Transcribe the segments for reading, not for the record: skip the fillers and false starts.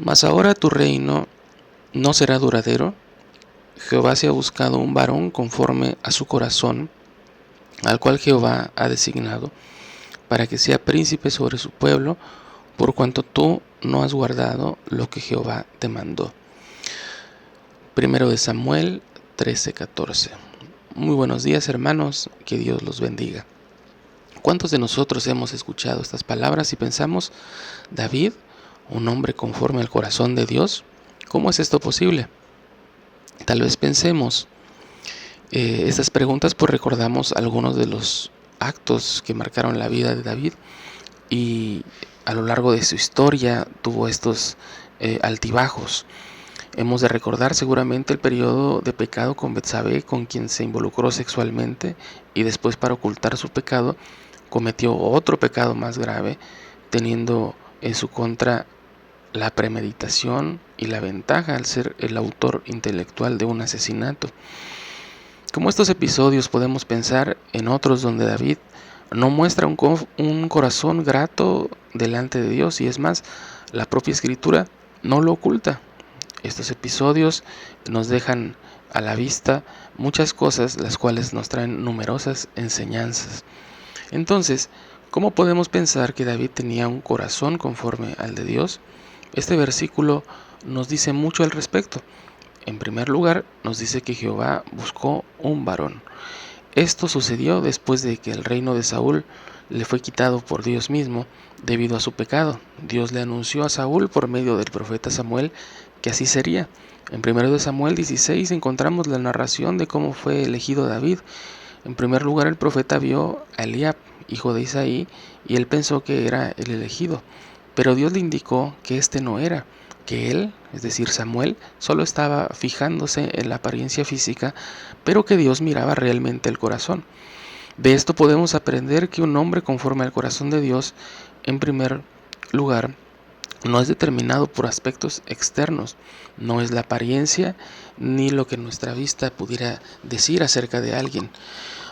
Mas ahora tu reino no será duradero. Jehová se ha buscado un varón conforme a su corazón, al cual Jehová ha designado, para que sea príncipe sobre su pueblo, por cuanto tú no has guardado lo que Jehová te mandó. Primero de Samuel 13:14. Muy buenos días, hermanos, que Dios los bendiga. ¿Cuántos de nosotros hemos escuchado estas palabras y pensamos, David, un hombre conforme al corazón de Dios? ¿Cómo es esto posible? Tal vez pensemos estas preguntas, pues recordamos algunos de los actos que marcaron la vida de David, y a lo largo de su historia tuvo estos altibajos. Hemos de recordar seguramente el periodo de pecado con Betsabé, con quien se involucró sexualmente, y después, para ocultar su pecado, cometió otro pecado más grave, teniendo en su contra la premeditación y la ventaja al ser el autor intelectual de un asesinato. Como estos episodios, podemos pensar en otros donde David no muestra un corazón grato delante de Dios, y es más, la propia Escritura no lo oculta. Estos episodios nos dejan a la vista muchas cosas, las cuales nos traen numerosas enseñanzas. Entonces, ¿cómo podemos pensar que David tenía un corazón conforme al de Dios? Este versículo nos dice mucho al respecto. En primer lugar, nos dice que Jehová buscó un varón. Esto sucedió después de que el reino de Saúl le fue quitado por Dios mismo debido a su pecado. Dios le anunció a Saúl por medio del profeta Samuel que así sería. En 1 Samuel 16 encontramos la narración de cómo fue elegido David. En primer lugar, el profeta vio a Eliab, hijo de Isaí, y él pensó que era el elegido. Pero Dios le indicó que este no era, que él, es decir, Samuel, solo estaba fijándose en la apariencia física, pero que Dios miraba realmente el corazón. De esto podemos aprender que un hombre conforme al corazón de Dios, en primer lugar, no es determinado por aspectos externos, no es la apariencia ni lo que nuestra vista pudiera decir acerca de alguien.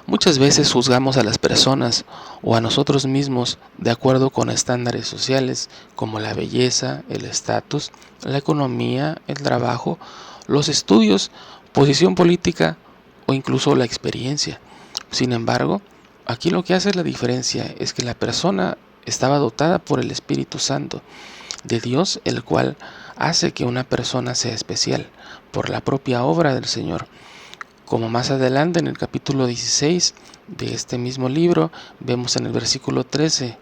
Muchas veces juzgamos a las personas o a nosotros mismos de acuerdo con estándares sociales como la belleza, el estatus, la economía, el trabajo, los estudios, posición política o incluso la experiencia. Sin embargo, aquí lo que hace la diferencia es que la persona estaba dotada por el Espíritu Santo de Dios, el cual hace que una persona sea especial por la propia obra del Señor. Como más adelante en el capítulo 16 de este mismo libro, vemos en el versículo 13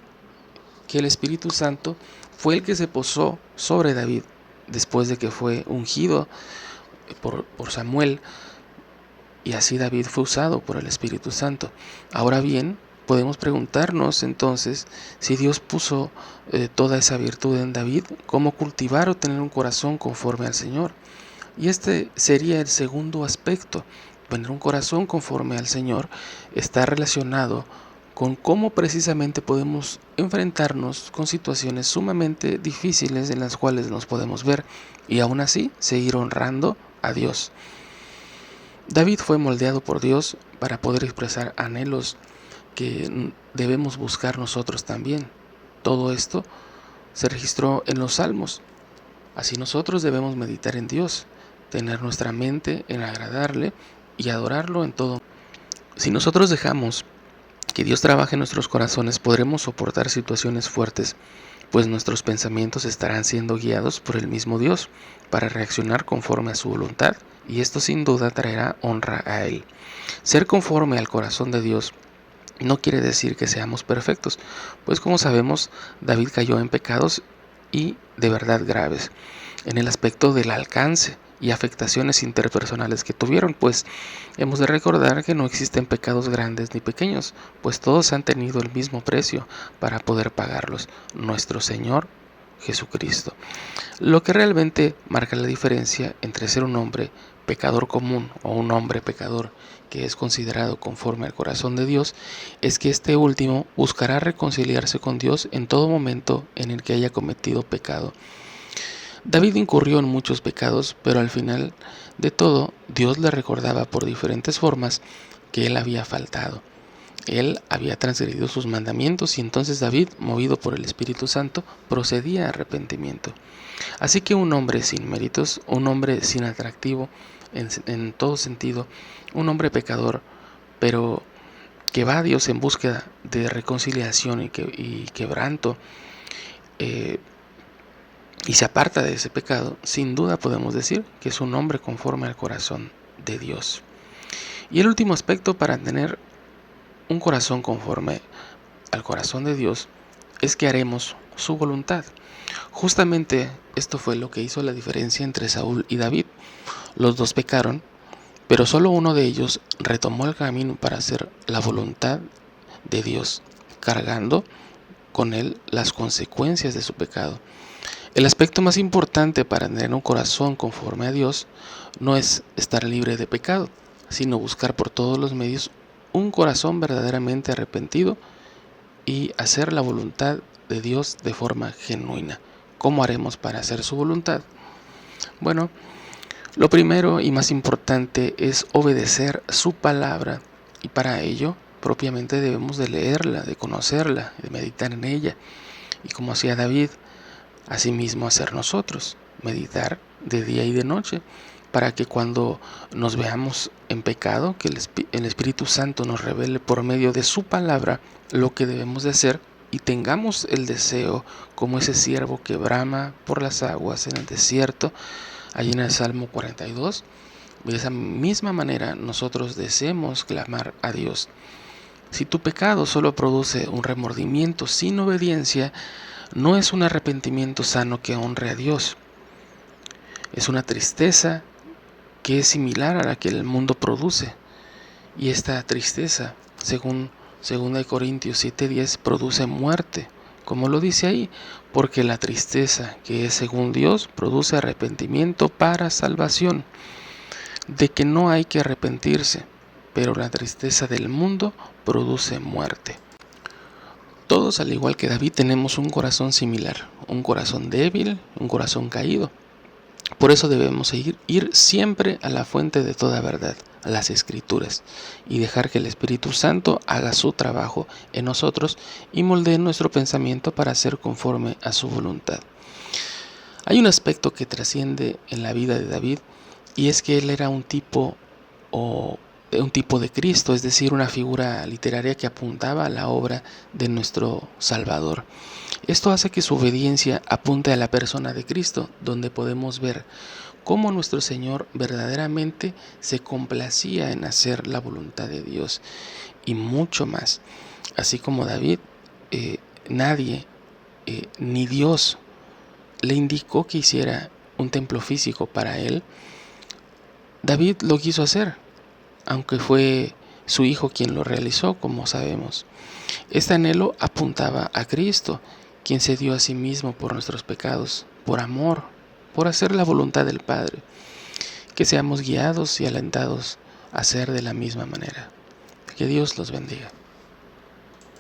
que el Espíritu Santo fue el que se posó sobre David después de que fue ungido por Samuel, y así David fue usado por el Espíritu Santo. Ahora bien, podemos preguntarnos entonces, si Dios puso toda esa virtud en David, ¿cómo cultivar o tener un corazón conforme al Señor? Y este sería el segundo aspecto. Tener un corazón conforme al Señor está relacionado con cómo precisamente podemos enfrentarnos con situaciones sumamente difíciles en las cuales nos podemos ver, y aún así seguir honrando a Dios. David fue moldeado por Dios para poder expresar anhelos que debemos buscar nosotros también. Todo esto se registró en los Salmos. Así nosotros debemos meditar en Dios, tener nuestra mente en agradarle y adorarlo en todo. Si nosotros dejamos que Dios trabaje en nuestros corazones, podremos soportar situaciones fuertes, pues nuestros pensamientos estarán siendo guiados por el mismo Dios para reaccionar conforme a su voluntad, y esto sin duda traerá honra a Él. Ser conforme al corazón de Dios no quiere decir que seamos perfectos, pues como sabemos, David cayó en pecados y de verdad graves, en el aspecto del alcance y afectaciones interpersonales que tuvieron, pues hemos de recordar que no existen pecados grandes ni pequeños, pues todos han tenido el mismo precio para poder pagarlos: nuestro Señor Jesucristo. Lo que realmente marca la diferencia entre ser un hombre pecador común o un hombre pecador que es considerado conforme al corazón de Dios es que este último buscará reconciliarse con Dios en todo momento en el que haya cometido pecado. David incurrió en muchos pecados, pero al final de todo, Dios le recordaba por diferentes formas que él había faltado. Él había transgredido sus mandamientos y entonces David, movido por el Espíritu Santo, procedía a arrepentimiento. Así que un hombre sin méritos, un hombre sin atractivo en todo sentido, un hombre pecador, pero que va a Dios en búsqueda de reconciliación y quebranto, y se aparta de ese pecado, sin duda podemos decir que es un hombre conforme al corazón de Dios. Y el último aspecto para tener un corazón conforme al corazón de Dios es que haremos su voluntad. Justamente esto fue lo que hizo la diferencia entre Saúl y David. Los dos pecaron, pero solo uno de ellos retomó el camino para hacer la voluntad de Dios, cargando con él las consecuencias de su pecado. El aspecto más importante para tener un corazón conforme a Dios no es estar libre de pecado, sino buscar por todos los medios un corazón verdaderamente arrepentido y hacer la voluntad de Dios de forma genuina. ¿Cómo haremos para hacer su voluntad? Bueno, lo primero y más importante es obedecer su palabra, y para ello propiamente debemos de leerla, de conocerla, de meditar en ella, y como hacía David, asimismo hacer nosotros, meditar de día y de noche, para que cuando nos veamos en pecado, que el Espíritu Santo nos revele por medio de su palabra lo que debemos de hacer y tengamos el deseo, como ese siervo que brama por las aguas en el desierto, allí en el Salmo 42, de esa misma manera nosotros deseemos clamar a Dios. Si tu pecado solo produce un remordimiento sin obediencia, no es un arrepentimiento sano que honre a Dios. Es una tristeza que es similar a la que el mundo produce. Y esta tristeza, según 2 Corintios 7:10, produce muerte. Como lo dice ahí, porque la tristeza que es según Dios produce arrepentimiento para salvación, de que no hay que arrepentirse, pero la tristeza del mundo produce muerte. Todos, al igual que David, tenemos un corazón similar, un corazón débil, un corazón caído. Por eso debemos ir siempre a la fuente de toda verdad, a las Escrituras, y dejar que el Espíritu Santo haga su trabajo en nosotros y moldee nuestro pensamiento para ser conforme a su voluntad. Hay un aspecto que trasciende en la vida de David, y es que él era un tipo de Cristo, es decir, una figura literaria que apuntaba a la obra de nuestro Salvador. Esto hace que su obediencia apunte a la persona de Cristo, donde podemos ver cómo nuestro Señor verdaderamente se complacía en hacer la voluntad de Dios y mucho más. Así como David, nadie ni Dios le indicó que hiciera un templo físico para él. David lo quiso hacer, aunque fue su hijo quien lo realizó, como sabemos. Este anhelo apuntaba a Cristo, quien se dio a sí mismo por nuestros pecados, por amor, por hacer la voluntad del Padre. Que seamos guiados y alentados a hacer de la misma manera. Que Dios los bendiga.